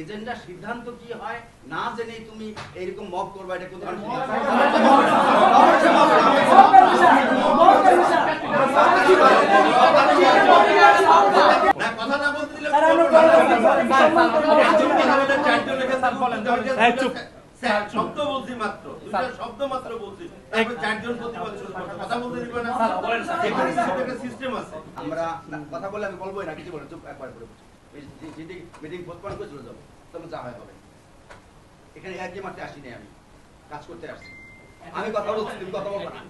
Agenda সিদ্ধান্ত কি হয় না জেনে তুমি এরকম মব করবা, এটা কোথাও কথা না বলতে দিলে শব্দ বলছি মাত্র, শব্দ মাত্র বলছি, চারজন কথা বলতে দিবে না। সিস্টেম আছে, আমরা কথা বলে আমি বলবোই না, কিছু বলে চুপ একবার করে মিটিং পোস্টপোন করে চলে যাবো, তবে যা হয় হবে। এখানে একই মাঠে আসিনি, আমি কাজ করতে আসছি। আমি কথা বলছি, তুমি কথা বলবো না।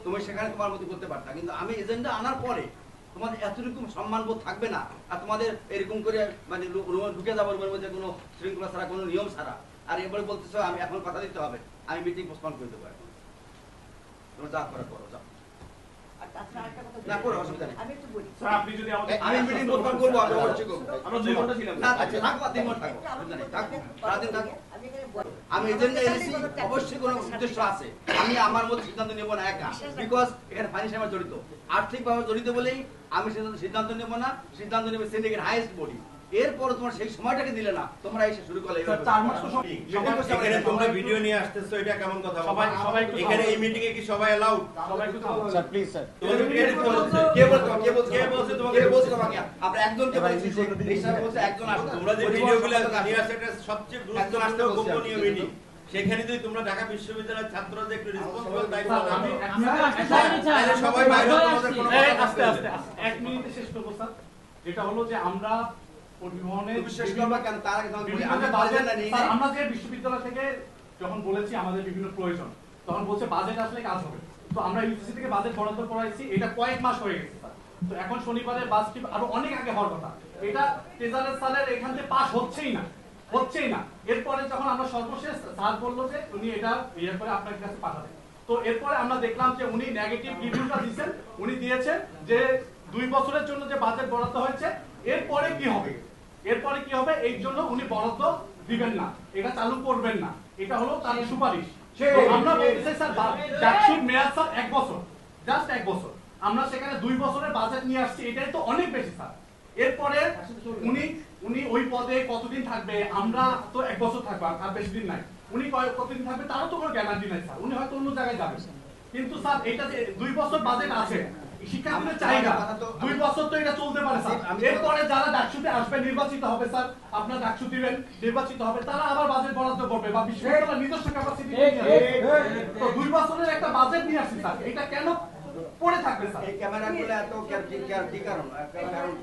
তুমি সেখানে তোমার মতো করতে পারতা, কিন্তু আমি এজেন্ডা আনার পরে তোমাদের এতটুকু সম্মানবোধ থাকবে না, আর তোমাদের এরকম করে মানে ঢুকে যাবো রুমের মধ্যে কোনো শৃঙ্খলা ছাড়া, কোনো নিয়ম ছাড়া। আর এবারে বলতেছো আমি এখন কথা দিতে হবে, আমি মিটিং পোস্টপোন করে দেবো। এখন তোমরা যা করে করো, যাও না করো, অসুবিধা নেই। আপনি যদি আমাদের আমি মিটিং পোস্টপোন করবো, আমি অবশ্যই করবো। আমরা 2 ঘন্টা ছিলাম না, আচ্ছা থাকো, 3 ঘন্টা থাকো, অসুবিধা নেই, থাকো সারাদিন থাকো। আমি এজেন্ডা এনেছি, অবশ্যই কোনো উদ্দেশ্য আছে। আমি আমার মতো সিদ্ধান্ত নেব না একা, বিকজ এখানে ফাইন্যান্স জড়িত, আর্থিকভাবে জড়িত বলেই আমি সিদ্ধান্ত নেব না। সিদ্ধান্ত নেবে সিন্ডিকেট হাইয়েস্ট বডি। এরপর তোমরা সেই সময়টাকে দিলে না, তোমরা এসে শুরু করলে। 4 মাস তো এখানে তোমরা ভিডিও নিয়ে আসতেছো, এটা কেমন কথা? সবাই এখানে এই মিটিং এ কি সবাই এলাউড? সবাই একটু স্যার প্লিজ স্যার, কে বলছে তোমাকে? আমরা একজনকে বলেছি যে এই সাহেব বলছে একজন আসবে। তোমরা যে ভিডিওগুলো নিয়ে আসছো, এটা সবচেয়ে গুরুত্বপূর্ণ গোপনীয় মিটিং। সেখানে যদি তোমরা ঢাকা বিশ্ববিদ্যালয়ের ছাত্ররা যে একটু রেসপন্সিবল দায়িত্ব তাহলে সবাই বাইরে তোমাদের কোনো আস্তে 1 মিনিটে শেষ করব স্যার। এটা হলো যে আমরা পরিবহনের শেষ করবা কেন? তার আগে আমি বলি, আমি বাজেট বাজেট না নিয়ে স্যার, আমরা যে বিশ্ববিদ্যালয় থেকে যখন বলেছি আমাদের বিভিন্ন প্রয়োজন, তখন বলছে বাজেট আসলে কাজ হবে। তো আমরা ইউজিসি থেকে বাজেট বরাদ্দ করাইছি, এটা কয়েক মাস হয়ে গেছে স্যার। তো এখন শনিবারের বাস ট্রিপ আরো অনেক আগে হওয়ার কথা, এটা ট্রেজারার স্যারের এখান থেকে পাস হচ্ছেই না। এরপরে যখন আমরা সর্বশেষ স্যার বললো যে উনি এটা ইয়ে করে আপনার কাছে পাঠাবেন, তো এরপরে আমরা দেখলাম যে উনি নেগেটিভ রিভিউটা দিয়েছেন। উনি দিয়েছেন যে 2 বছরের জন্য যে বাজেট বরাদ্দ হয়েছে, এরপরে কি হবে এই জন্য উনি বরাদ্দ দিবেন না, এটা চালু করবেন না। এটা হলো তার সুপারিশ। আমরা বলতে চাই স্যার, ডাকসুর মেয়াদ স্যার 1 বছর, জাস্ট 1 বছর। আমরা সেখানে 2 বছরের বাজেট নিয়ে আসছি, এটাই তো অনেক বেশি স্যার। এরপরে উনি ওই পদে কতদিন থাকবে? আমরা তো 1 বছর থাকবো, আর বেশি দিন নাই। উনি কতদিন থাকবে তারও তো কোনো গ্যারান্টি নাই স্যার। উনি হয়তো অন্য জায়গায় যাবে, কিন্তু স্যার এটা যে 2 বছর বাজেট আছে, শিক্ষার্থীদের চাহিদা 2 বছর তো এটা চলতে পারে স্যার। এরপরে যারা ডাকসুতে আসবে, নির্বাচিত হবে স্যার, আপনার ডাকসু দিবেন, নির্বাচিত হবে, তারা আবার বাজেট বরাদ্দ করবে বা বিশ্ববিদ্যালয়ের নিজস্ব ক্যাপাসিটি নিয়ে তো 2 বছরের একটা বাজেট নিয়ে আসছে স্যার। এটা কেন পড়ে থাকবে স্যার? এই ক্যামেরাগুলো এত কি কারণ?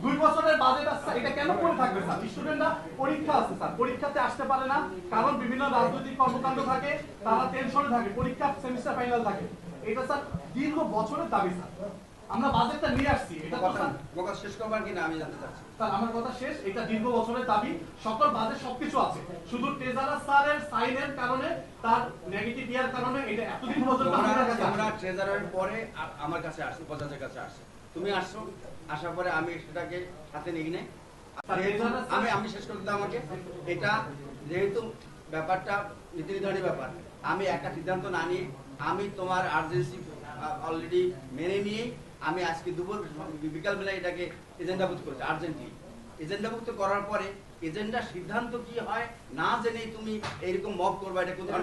2 বছরের বাজেট আছে, এটা কেন পড়ে থাকবে স্যার? স্টুডেন্টরা পরীক্ষা আছে স্যার, পরীক্ষাতে আসতে পারে না, কারণ বিভিন্ন রাজনৈতিক কর্মকাণ্ড থাকে, তারা টেনশনে থাকে, পরীক্ষা সেমিস্টার ফাইনাল থাকে। এটা স্যার দীর্ঘ বছরের দাবি স্যার। আমরা বাজেটটা নিয়ে আসছি, এটা কথা শেষ করবার কিনা আমি জানতে চাচ্ছি স্যার। আমার কথা শেষ, এটা দীর্ঘ বছরের দাবি, সকল বাজেট সবকিছু আছে, শুধু ট্রেজারার স্যারের সাইনের কারণে, তার নেগেটিভ ইয়ার কারণে এটা এতদিন পর্যন্ত আমরা ট্রেজারারের পরে আমার কাছে আসছি, পঞ্চায়েতের কাছে আসছি, তুমি আসছো, আসার পরে আমি সেটাকে হাতে নিয়ে নেই। আমি শেষ করতে দাও আমাকে। এটা যেহেতু ব্যাপারটা নীতি নির্ধারণী ব্যাপার, আমি একটা সিদ্ধান্ত না নিয়ে, আমি তোমার আর্জেন্সি অলরেডি মেনে নিয়ে আমি আজকে দুপুর বিকালবেলা এটাকে এজেন্ডাভুক্ত করেছি। আর্জেন্টলি এজেন্ডাভুক্ত করার পরে এজেন্ডা সিদ্ধান্ত কি হয় না জেনেই তুমি এইরকম মব করবা, এটা কোথাও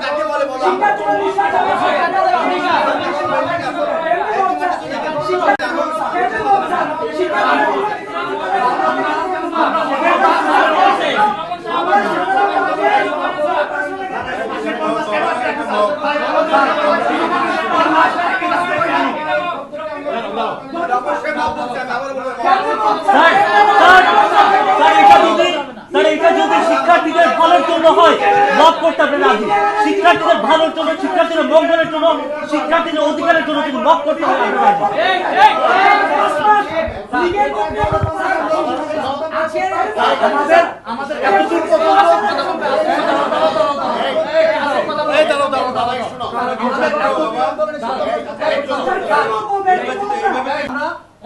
কাকে বলে বলো? শিক্ষার্থীদের ভালোর জন্য হয়, মত করতে হবে না। শিক্ষার্থীদের ভালোর জন্য, শিক্ষার্থীদের মঙ্গলের জন্য, শিক্ষার্থীদের অধিকারের জন্য কিন্তু মত করতে হবে।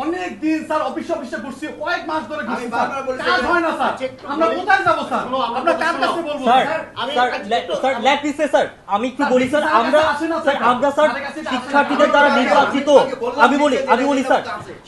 অনেক দিন স্যার অফিসে ঘুরছি, কয়েক মাস ধরে ঘুরছি আমি স্যার। বারবার বলছি, কাজ হয় না স্যার। আমরা কোথায় যাবো স্যার? আমরা কার কাছে বলবো স্যার আমি স্যার একটু- স্যার লেট মি সে স্যার, আমি একটু বলি স্যার, স্যার, আমরা আসে না, স্যার স্যার। আমরা স্যার আমাদের কাছে এটা আসে না। শিক্ষার্থীদের দ্বারা নির্বাচিত, আমি বলি স্যার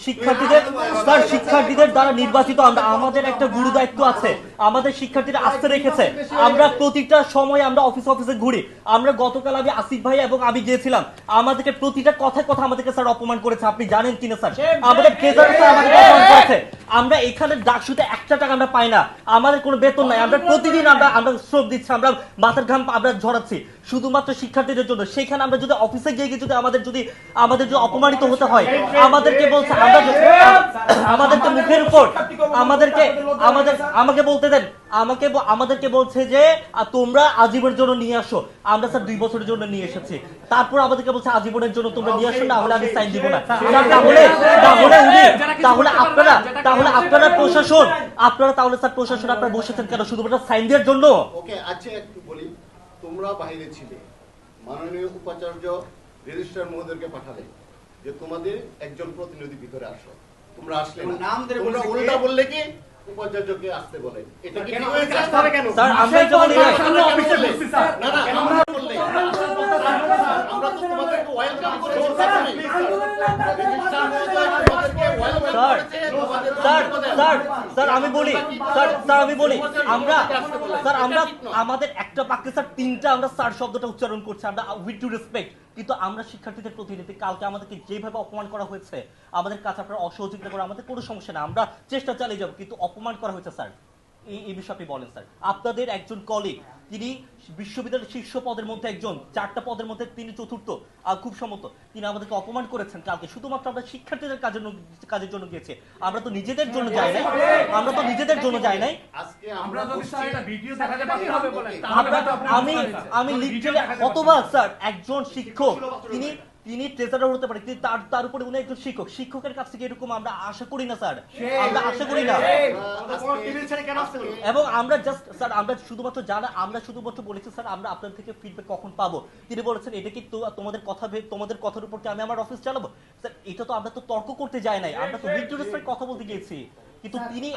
শিক্ষার্থীদের দ্বারা নির্বাচিত আমরা, আমাদের একটা গুরু দায়িত্ব আছে, আমাদের শিক্ষার্থীরা আসতে রেখেছে, আমরা প্রতিটা সময় আমরা অফিসে ঘুরি। আমরা গতকাল আমি আসিফ ভাই এবং আমি গিয়েছিলাম, আমাদেরকে প্রতিটা কথায় আমাদেরকে স্যার অপমান করেছে, আপনি জানেন কিনা স্যার, আমাদের ট্রেজারার স্যার আমাদেরকে অপমান করেছে। আমরা এখানে ডাকসুতে 1 টাকা আমরা পাই না, আমাদের কোনো বেতন নাই, আমরা প্রতিদিন আমরা শ্রম দিচ্ছি, আমরা মাথার ঘাম আমরা ঝরাচ্ছি শুধুমাত্র শিক্ষার্থীদের জন্য। সেখানে আমরা যদি অফিসে গিয়ে যদি আমাদের যদি অপমানিত হতে হয়, আমাদেরকে বলছে আমাদেরকে মুখের উপর আমাকে বলতে দেন, আমাদেরকে বলছে যে তোমরা আজীবনের জন্য নিয়ে আসো। আমরা স্যার 2 বছরের জন্য নিয়ে এসেছি, তারপর আমাদেরকে বলছে আজীবনের জন্য তোমরা নিয়ে আসো, না হলে আমি সাইন দিব না। তাহলে আপনারা প্রশাসন, আপনারা বসেছেন কেন? শুধুমাত্র সাইন দেওয়ার জন্য? ওকে, আচ্ছা একটু বলি, তোমরা বাইরে ছিলে, মাননীয় উপাচার্য রেজিস্ট্রার মহোদয়কে পাঠালে যে তোমাদের একজন প্রতিনিধি ভিতরে আসো, তোমরা আসলে না। নাম ধরে তোমরা বলছে উল্টা কে? বললে কি উপাচার্যকে আসতে বলেন, এটা কি কেন ঠিক হয়েছে? আসতে হবে কেন? স্যার আমরা এটা বলি না। আমরা অফিসে ঘুরছি স্যার। না না, আমরা বললে আমরা তো তোমাদেরকে ওয়েলকাম করেছি স্যার। রেজিস্ট্রার মহোদয় তোমাদেরকে ওয়েলকাম স্যার, করেছে, তোমাদের স্যার আমি বলি আমরা আমাদের একটা বাক্যে স্যার 3টা আমরা স্যার শব্দটা উচ্চারণ করছি, আমরা উইথ টু রেসপেক্ট, কিন্তু আমরা শিক্ষার্থীদের প্রতিনিধি, কালকে আমাদেরকে যেভাবে অপমান করা হয়েছে, আমাদের কাছে আপনারা অসহযোগিতা করে আমাদের কোনো সমস্যা না, আমরা চেষ্টা চালিয়ে যাবো, কিন্তু অপমান করা হয়েছে স্যার, এই বিষয়ে আপনি বলেন স্যার। আপনাদের একজন কলিগ, তিনি বিশ্ববিদ্যালয়ের শীর্ষ পদের মধ্যে একজন, 4টা পদের মধ্যে তিনি চতুর্থ, খুব সম্মত, তিনি আমাদেরকে অপমান করেছেন কালকে, শুধুমাত্র আমরা শিক্ষার্থীদের কাজের জন্য গিয়েছি, আমরা তো নিজেদের জন্য যাই নাই, আজকে আমরা আমরা যদি স্যার এটা ভিডিও দেখাতে পারি পারি হবে বলেন, তাহলে হয়তো আপনি আমি লিটারালি হতবাক স্যার, একজন শিক্ষক, তিনি ট্রেজারার হতে পারে, কিন্তু তার উপরে উনি একজন শিক্ষকের কাছ থেকে এরকম আমরা আশা করি না স্যার, আমরা আশা করি না। এবং আমরা জাস্ট স্যার আমরা শুধুমাত্র বলেছি স্যার আমরা আপনাদের থেকে ফিডব্যাক কখন পাবো, তিনি বলেছেন এটা কি তোমাদের কথার উপর কি আমি আমার অফিস চালাবো? স্যার এটা তো আমরা তো তর্ক করতে যাই নাই, আমরা তো উইথ রেসপেক্ট কথা বলতে গিয়েছি, কিন্তু তিনি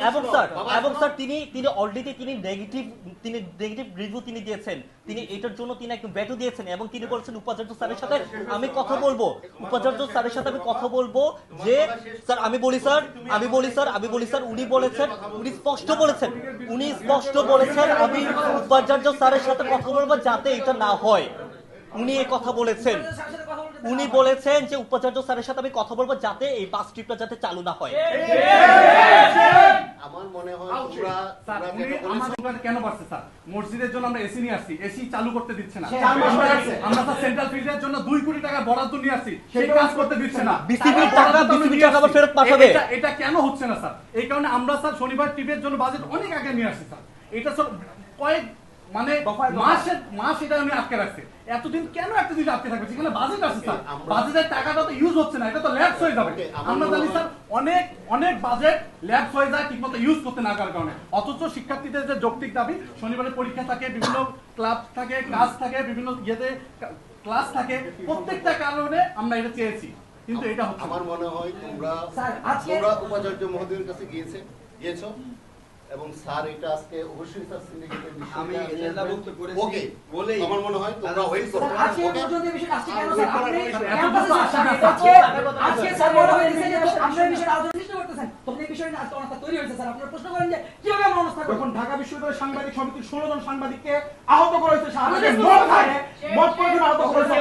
এবং স্যার তিনি অলরেডি তিনি নেগেটিভ রিভিউ তিনি দিয়েছেন, তিনি এটার জন্য তিনি একদম ভেটো দিয়েছেন, এবং তিনি বলেছেন উপাচার্য স্যারের সাথে আমি কথা বলবো, যে স্যার আমি বলি স্যার উনি স্পষ্ট বলেছেন আমি উপাচার্য স্যারের সাথে কথা বলবো যাতে এটা না হয়, উনি এই কথা বলেছেন, উনি বলেছেন যে উপাচার্য স্যারের সাথে আমি কথা বলবো যাতে এই বাস ট্রিপটা যাতে চালু না হয়। আমার মনে হয় তোমরা স্যার উনি আমাদের কেন পারছে স্যার? মসজিদের জন্য আমরা এসি নিয়ে আসছি, এসি চালু করতে দিচ্ছে না। আমরা স্যার সেন্ট্রাল ফিল্ডের জন্য 2 কোটি টাকা বরাদ্দ নিয়ে আসছি, সেই কাজ করতে দিচ্ছে না। বিসিবি টাকা আবার ফেরত পাঠাবে, এটা কেন হচ্ছে না স্যার? এই কারণে আমরা স্যার শনিবার টিভির জন্য বাজেট অনেক আগে নিয়ে আসছি স্যার, এটা স্যার কয়েক মাস এটা উনি আটকে রাখছে। এতদিন কেন একটা জিনিস আটকে থাকবে যেখানে বাজেট আছে স্যার? বাজেটের টাকাটা তো ইউজ হচ্ছে না, এটা তো ল্যাপস হয়ে যাবে। আমরা জানি স্যার অনেক বাজেট ল্যাপস হয়ে যায় ঠিকমতো ইউজ করতে না করার কারণে, অথচ শিক্ষার্থীদের যে যৌক্তিক দাবি, শনিবারের পরীক্ষা থাকে, বিভিন্ন ক্লাব থাকে, কাজ থাকে, বিভিন্ন ক্লাস থাকে, প্রত্যেকটা কারণে আমরা এটা চেয়েছি, কিন্তু এটা হচ্ছে আমার মনে হয় তোমরা উপাচার্য মহোদয়ের কাছে গিয়েছো এবং স্যার এটা আজকে অবশ্যই স্যার সিন্ডিকেটের আমি বিষয়টা এজেন্ডা বলতে করেছি ওকে বলে আমার মনে হয় তোমরা ওয়েট করো। আজকে এই পর্যন্ত এই বিষয়টা আসছে কেন স্যার? আপনি এতটুকু আশা না আজকে স্যার বলা হয়েছে যে আমরা এই বিষয়টা আলোচনা চেষ্টা করতেছেন, তখন এই বিষয়টা আজকে অনাস্থা তৈরি হয়েছে স্যার। আপনারা প্রশ্ন করেন যে কিভাবে আমরা অনাস্থা করব? যখন ঢাকা বিশ্ববিদ্যালয় সাংবাদিক সমিতির 16 জন সাংবাদিককে আহত করা হয়েছে, সাংবাদিক মদ খায়, মদ পড়ে আহত করা হয়েছে,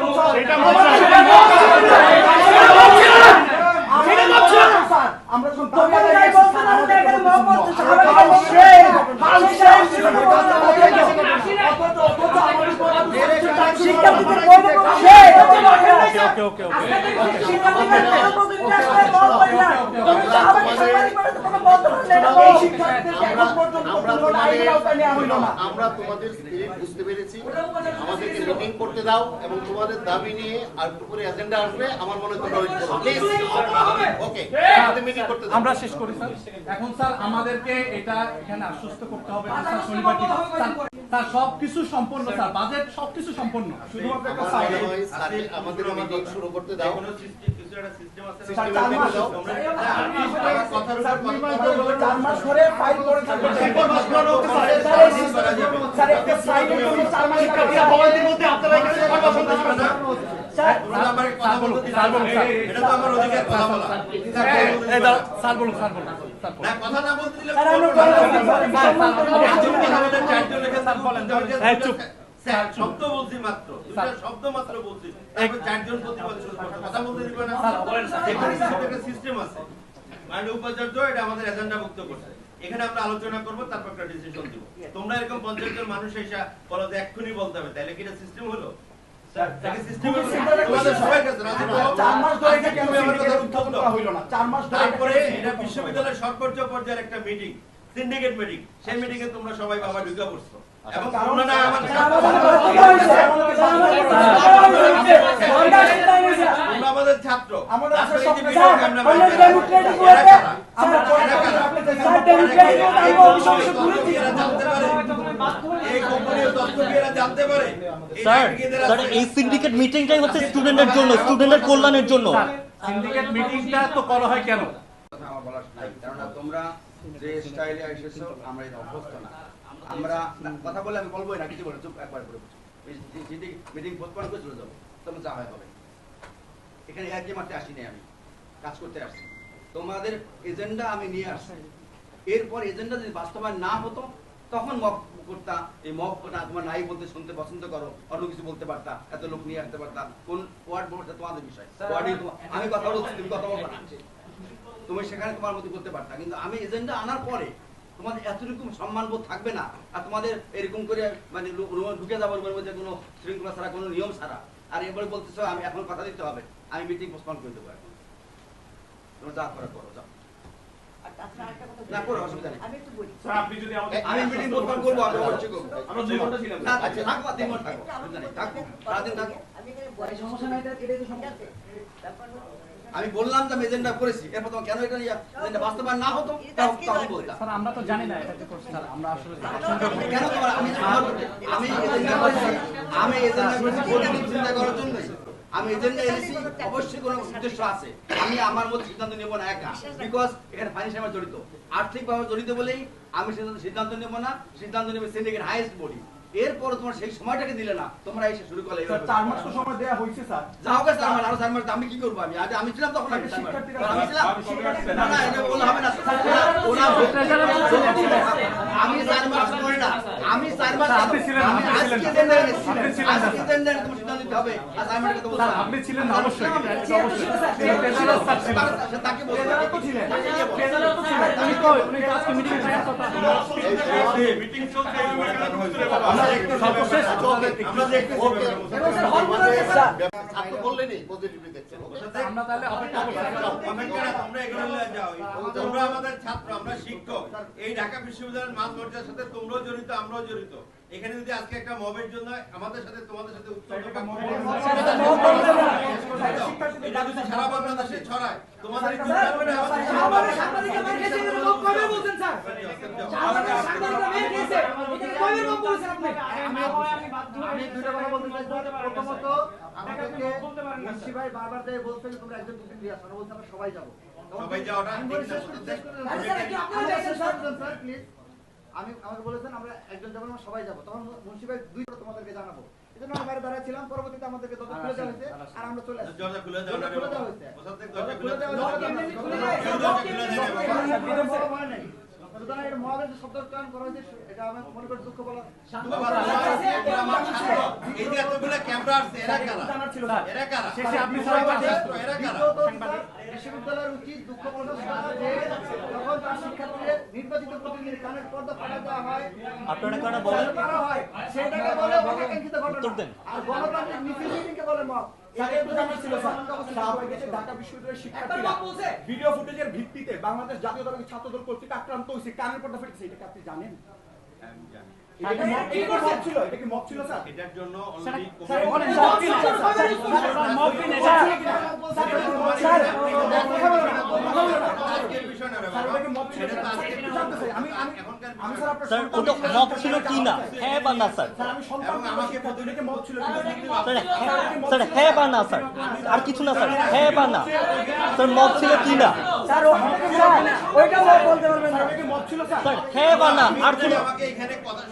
আমরা যখন আমরা তোমাদের স্পিরিট বুঝতে পেরেছি, আমাদেরকে মিটিং করতে দাও এবং তোমাদের দাবি নিয়ে আর উপরে এজেন্ডা আসবে, আমার মনে হয় তোমরা ওয়েট করো প্লিজ। ওকে, মিটিং করতে দাও। আমরা শেষ করি স্যার। এখন স্যার আমাদেরকে এটা এখানে আশ্বস্ত করতে হবে যে স্যার শনিবার স্যার সবকিছু সম্পূর্ণ, স্যার বাজেট সবকিছু সম্পূর্ণ, শুধুমাত্র একটা আমার মনে হয় স্যার আমাদের মিটিং শুরু করতে দাও। একটা সিস্টেম আছে না? স্যার, 4 মাস। তোমরা আমার কথার উপর স্যার, 2 মাস কথা ধরে বলে 4 মাস ধরে ফাইল করে থাকবে। স্যার, একটা সাইডে তো 4 মাস শিক্ষার্থীরা ভবনটির মধ্যে আপনারা এখানে কথা বলতে পারবেন না। স্যার, তোমরা আমাকে কথা বলতে দিচ্ছ না। এটা তো আমার অধিকার কথা বলা। স্যার বলুন স্যার বলুন না, কথা না বলতে দিলে স্যার, আমরা বলবো না। বলবো। আমাদের চারজন এখানে স্যার, শব্দ বলছি মাত্র, দুইটা শব্দ মাত্র বলছি। তারপর চারজন প্রতিপক্ষ কথা বলতে দিবে না। এখানে একটা সিস্টেম আছে। মাননীয় উপাচার্য এটা আমাদের এজেন্ডাভুক্ত করছে। এখানে আমরা আলোচনা করব, তারপর একটা ডিসিশন দিব। তোমরা এরকম 50 জন মানুষ এসে বলো যে এক্ষুনি বলতে হবে, তাহলে কি এটা সিস্টেম হলো? তাকে সিস্টেম হলো? তোমাদের সবাই কাছে রাজি তো? 4 মাস ধরে এটা কেন তুমি আমার কথা সিন্ডিকেট উত্তর উত্থাপন দাও। করা হইল না? 4 মাস ধরে তারপরে এটা বিশ্ববিদ্যালয়ের সর্বোচ্চ পর্যায়ের একটা মিটিং, সিন্ডিকেট মিটিং। সেই মিটিং এ তোমরা সবাই বাবা ঢুকে পড়ছো। এবং তোমরা না আমার তোমরা আমাদের ছাত্র। আমাদের তারপরে এই যে স্যার, meeting আমরা আমরা বাইরে ডেমোক্রেটিক এরা ওয়েতে কারা? আমরা স্যার, ডেমোক্রেটিক ওয়েতে আমরা অভিশংসন করেছি। এরা জানতে পারে? এই গোপনীয় তথ্য কি এরা জানতে পারে? এই স্যার নাগরিকদের স্যার আছে। এই সিন্ডিকেট মিটিংটাই হচ্ছে স্টুডেন্টের জন্য, স্টুডেন্টের কল্যাণের জন্য। সিন্ডিকেট মিটিংটা তো করা হয় কেন? কথা আমার বলার নাই, কারণ তোমরা যে স্টাইলে এসেছো আমরা এটা অভ্যস্ত না। আমরা কথা বলে আমি বলবোই না, কিছু বলে চুপ একবার করে বলছি। মিটিং পোস্টপোন করে চলে যাবো, তোমরা যা হয় হবে। এখানে একই মাঠে আসিনি, আমি কাজ করতে আসছি। তোমাদের এজেন্ডা আমি নিয়ে আসছি। এরপর এজেন্ডা যদি বাস্তবায়ন না হতো তখন মক করতা। এই মকটা তোমার নাই বলতে শুনতে পছন্দ করো, অন্য কিছু বলতে পারতা, এত লোক নিয়ে আসতে পারতা। কোন ওয়ার্ড বলতে তোমাদের বিষয়, আমি কথা বলছি, তুমি কথা বলবা না। তুমি সেখানে তোমার মতো করতে পারতা, কিন্তু আমি এজেন্ডা আনার পরে তোমাদের এতটুকু সম্মানবোধ থাকবে না। আর তোমাদের এরকম করে মানে ঢুকে যাবো রুমের মধ্যে কোনো শৃঙ্খলা ছাড়া, কোনো নিয়ম ছাড়া। আর এবারে বলতেছো আমি এখন কথা দিতে হবে, আমি মিটিং পোস্টপোন করে দেবো। এখন তোমরা যা করে করো, যাও না করো, অসুবিধা নেই। স্যার আপনি যদি আমাদের আমি মিটিং পোস্টপোন করবো, আমি অবশ্যই করবো। আমরা 2 ঘন্টা ছিলাম। না, থাকবো 3 ঘন্টা থাকবো, অসুবিধা নেই, থাকবো সারাদিন থাকবো। সমস্যা নাই, এটাই তো সমস্যা। আমি বললাম যে আমি এজেন্ডা করেছি, এরপর তোমার কেন এটা নিয়ে এজেন্ডা বাস্তবায়ন না হতো তখন বলতাম। স্যার আমরা তো জানি না এটা কি করছে স্যার, আমরা আসলে কেন তোমার আমি এজেন্ডা করেছি, আমি এজেন্ডা করেছি ভোটের চিন্তা করার জন্য। আমি এজেন্ডা এনেছি, অবশ্যই কোনো উদ্দেশ্য আছে। আমি আমার মধ্যে সিদ্ধান্ত নেব না একা, বিকজ এখানে ফাইন্যান্সিয়াল জড়িত, আর্থিকভাবে জড়িত বলেই আমি সিদ্ধান্ত নেব না। সিদ্ধান্ত নেবে সিন্ডিকেট হাইয়েস্ট বডি। এরপর তোমার সেই সময়টাকে দিলে না, তোমরা এসে শুরু করলে। 4 মাস তো সময় দেয়া হয়েছে স্যার। যাও গেছে আমার আরো 4 মাস, আমি কি করবো? আমি ছিলাম তখন, আমি ছিলাম না, না এটা বললে হবে না। ওরা আমি 4 মাস করি না, আমি 4 মাস আপনি ছিলেন, আমি আপনি আজকে ছিলেন। এজেন্ডা এনেছি, আপনি ছিলেন, আজকে এজেন্ডা এনে তোমার সিদ্ধান্ত নিতে হবে। আজ আমি এটা বলছি, স্যার আপনি ছিলেন না, অবশ্যই এটা অবশ্যই স্যার ছিলেন। তাকে বলতে এজেন্ডা তো ছিলেন। উনি তো উনি তো আজকে মিটিং এ থাকার কথা। মিটিং চলছে, এই সর্বশেষ আমরা দেখতেছি। আপনি বললেনই পজিটিভলি দেখছেন। আমরা তাহলে অপেক্ষা করব। তোমরা এগুলো নিয়ে যাও। তোমরা আমাদের ছাত্র, আমরা শিক্ষক। এই ঢাকা বিশ্ববিদ্যালয়ের মান মর্যাদার সাথে তোমরাও জড়িত, আমরাও জড়িত। এখানে যদি আজকে একটা মবের জন্য আমাদের সাথে তোমাদের সাথে এটা যদি সারা বাংলাদেশে ছড়ায়, তোমাদের আমাদের সাংবাদিকরা মার খেয়েছে, এটা লোক কবে বলছেন স্যার? আমাদের সাংবাদিকরা মেরে খেয়েছে, এটা কবে লোক বলছেন আপনি? আমি দুটো কথা বলতে চাই। প্রথমত আমাদেরকে মুন্সি ভাই বারবার দিয়ে বলছেন তোমরা একজন দুদিন দিয়ে আসো, আমরা বলছি আমরা সবাই যাবো। সবাই যাওয়াটা আমি ঠিক বলি না, শেষ করতে শেষ করতে আরে স্যার, কি আপনারা চাইছেন স্যার? স্যার প্লিজ, আমি আমাকে বলেছেন আমরা একজন যাবো, আমরা সবাই যাবো। তখন মুন্সি ভাই দুই করে তোমাদেরকে জানাবো। এজন্য আমি বাইরে দাঁড়ায় ছিলাম। পরবর্তীতে আমাদেরকে দরজা খুলে দেওয়া হয়েছে আর আমরা চলে আসছি। দরজা খুলে দাও না, দরজা খুলে দেওয়া হয়েছে। মোসাদ্দেক দরজা দরজা খুলে খুলে দেওয়া দাও। হয়েছে। খুলে দেওয়া হয়েছে। দরজা খুলে দাও। মনে নেই। সুতরাং এটা মহাবের যে শব্দ চয়ন করা হয়েছে এটা আমি মনে করি দুঃখ বলা। বাবা, তোমরা আমার ছাত্র। এই যে এতগুলো ক্যামেরা আসছে, এরা কারা? এরা কারা? শেষে আপনি ছাত্র, এরা কারা? বিশ্ববিদ্যালয়ের উচিত দুঃখ প্রকাশ করা যে যখন তার শিক্ষার্থীদের নির্বাচিত প্রতিনিধি কানের পর্দা ফাটা দেওয়া হয়, আপনারা কারা বলেন? করা হয়, সেটাকে বলে অনাকাঙ্ক্ষিত উত্তর ঘটনা। দেন। আর গণতান্ত্রিক মিছিল মিটিংকে বলে মব। স্যার, একটু জানার ছিল স্যার, ঢাকা বিশ্ববিদ্যালয়ের শিক্ষার্থীরা ভিডিও ফুটেজের ভিত্তিতে বাংলাদেশ জাতীয়তাবাদী ছাত্রদল কর্তৃক আক্রান্ত হয়েছে, কানের পর্দা ফেটেছে, এটা কি আপনি জানেন? এটা কি মব ছিল? এটা কি মব ছিল স্যার? এটার জন্য অলরেডি স্যার, বলেন, মব ছিল, আজকের বিষয় না রে স্যার, বাবা। এটা কি মব ছিল? এটা তো আজকে আমি স্যার আপনার স্যার ওটা মব ছিল কি না, হ্যাঁ বা না স্যার? স্যার আমি সন্তান আমাকে প্রতিদিনকে মত ছিল কিন্তু স্যার হ্যাঁ বা না স্যার, আর কিছু না স্যার, হ্যাঁ বা না স্যার, মব ছিল কি না স্যার ওইটা বলতে পারবেন না। কি মত ছিল স্যার? স্যার, হ্যাঁ বা না, আর কোনো আমাকে এখানে কথা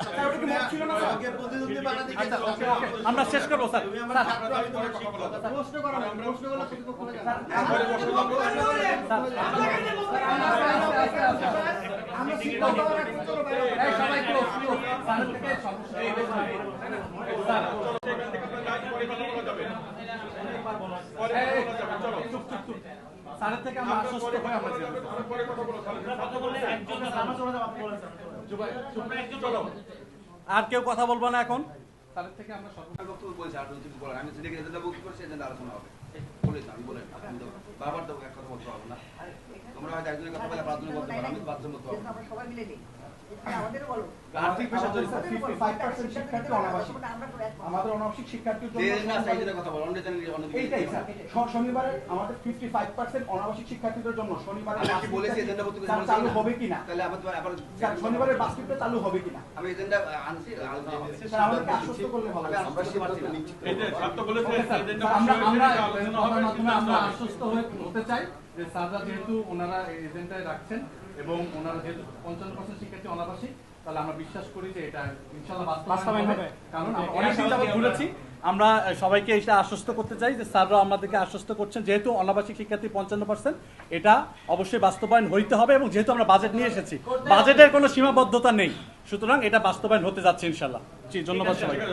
আমাকে প্রতিদ্বন্দ্বী বানাতে গেছে। আমরা শেষ করবো স্যার। তুমি আমার ছাত্র, আমি তোমার শিক্ষক। প্রশ্ন করা হবে, প্রশ্নগুলো প্রতিপক্ষকে জানাবো। আমরা শিক্ষক হওয়ার আগে চলো বাইরে। সবাই স্যারের থেকে স্যারের থেকে আমরা আশ্বস্ত হয়ে আমরা আর কেউ কথা বলবো না এখন। স্যারের থেকে আমরা বক্তব্য বলছি আর কিছু বলেন। আমি যেদিকে এজেন্ডা বক্তব্য করছি এজেন্ডা আলোচনা হবে। বলেছি আমি বলেন আপনি তো বারবার তো এক কথা বলতে পারবো না। তোমরা হয়তো একজনের কথা বলে বাথরুমে বলতে পারো, আমি বাথরুম বলতে পারবো না। আমরা সবাই মিলে নিই। আমাদেরও বলো। আর্থিক পেশা জড়িত 55% শিক্ষার্থী অনাবাসিক। আমাদের অনাবাসিক শিক্ষার্থীর যে এজেন্ডা আছে এজেন্ডার কথা বলো, অন্য এজেন্ডা অন্য এইটাই স্যার শনিবারে আমাদের 55% অনাবাসিক শিক্ষার্থীদের জন্য শনিবারে আমি কি বলেছি এজেন্ডা বলতে স্যার, চালু হবে কিনা? তাহলে আবার স্যার শনিবারের বাস্কেটটা চালু হবে কিনা? আমি এজেন্ডা আনছি স্যার আমাদেরকে আশ্বস্ত করলে ভালো হয়। আমরা সিদ্ধান্ত নিচ্ছি। আমরা আশ্বস্ত হতে চাই যে স্যাররা যেহেতু ওনারা এজেন্ডায় রাখছেন এবং ওনারা যেহেতু 55% শিক্ষার্থী অনাবাসিক, তাহলে আমরা বিশ্বাস করি যে এটা ইনশাআল্লাহ বাস্তবায়ন হবে। কারণ আমরা অনেকদিন যাবত ঘুরেছি, আমরা সবাইকে এটা আশ্বস্ত করতে চাই যে স্যাররা আমাদেরকে আশ্বস্ত করছেন যেহেতু অনাবাসিক শিক্ষার্থী 55%, এটা অবশ্যই বাস্তবায়ন হইতে হবে এবং যেহেতু আমরা বাজেট নিয়ে এসেছি, বাজেটের কোনো সীমাবদ্ধতা নেই, সুতরাং এটা বাস্তবায়ন হতে যাচ্ছে ইনশাআল্লাহ। জি, ধন্যবাদ সবাইকে।